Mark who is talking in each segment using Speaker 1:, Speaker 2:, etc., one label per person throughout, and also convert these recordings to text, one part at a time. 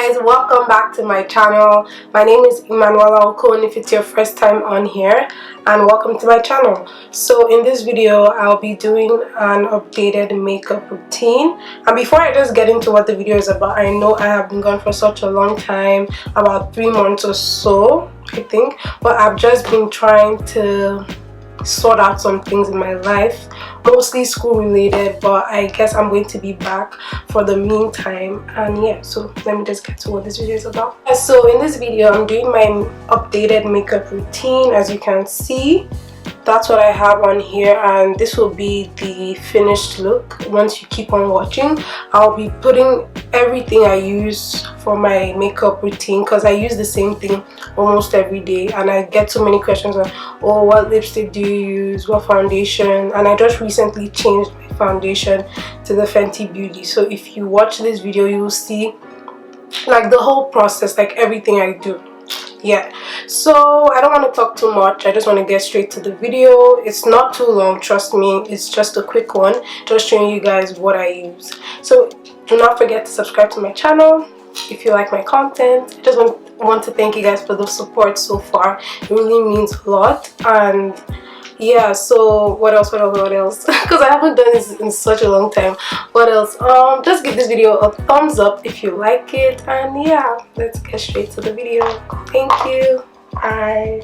Speaker 1: guys, welcome back to my channel. My name is Emmanuela Okon if it's your first time on here, and welcome to my channel. So in this video I'll be doing an updated makeup routine, and before I just get into what the video is about, I know I have been gone for such a long time, about 3 months or so I think, but I've just been trying to sort out some things in my life, mostly school related, but I guess I'm going to be back for the meantime. And yeah, so let me just get to what this video is about. So in this video I'm doing my updated makeup routine. As you can see, that's what I have on here, and this will be the finished look. Once you keep on watching, I'll be putting everything I use for my makeup routine, because I use the same thing almost every day, and I get so many questions on, oh, what lipstick do you use, what foundation, and I just recently changed my foundation to the Fenty Beauty. So if you watch this video, you will see like the whole process, like everything I do. Yeah, so I don't want to talk too much. I just want to get straight to the video. It's not too long, trust me. It's just a quick one, just showing you guys what I use. So do not forget to subscribe to my channel if you like my content. I just want to thank you guys for the support so far. It really means a lot. And yeah, so what else because I haven't done this in such a long time. What else? Just give this video a thumbs up if you like it, and yeah, let's get straight to the video. Thank you. Bye.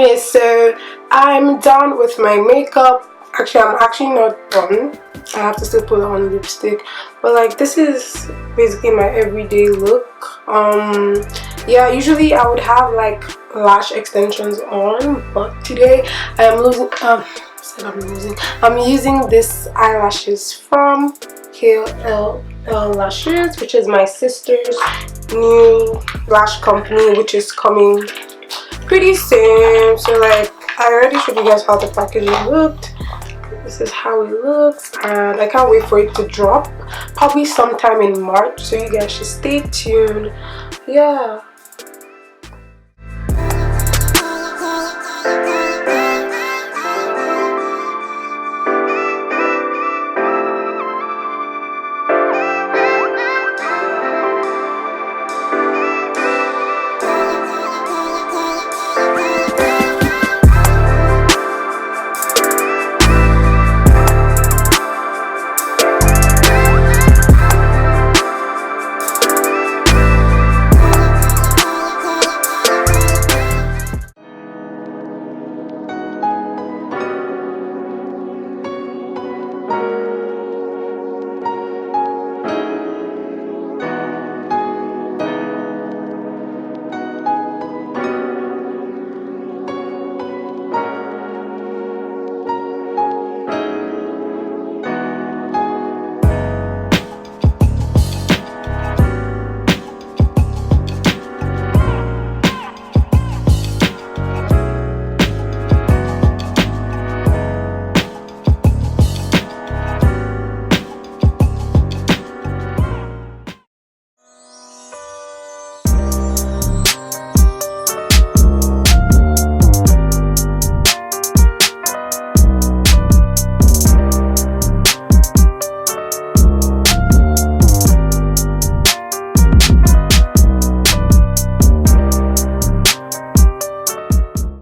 Speaker 1: Okay, so I'm done with my makeup. Actually, I'm actually not done. I have to still put on lipstick, but like this is basically my everyday look. Yeah, usually I would have like lash extensions on, but today I am I'm using this eyelashes from ellahh lashes, which is my sister's new lash company, which is coming pretty soon. So like I already showed you guys how the packaging looked. This is how it looks, and I can't wait for it to drop, probably sometime in March, so you guys should stay tuned. Yeah,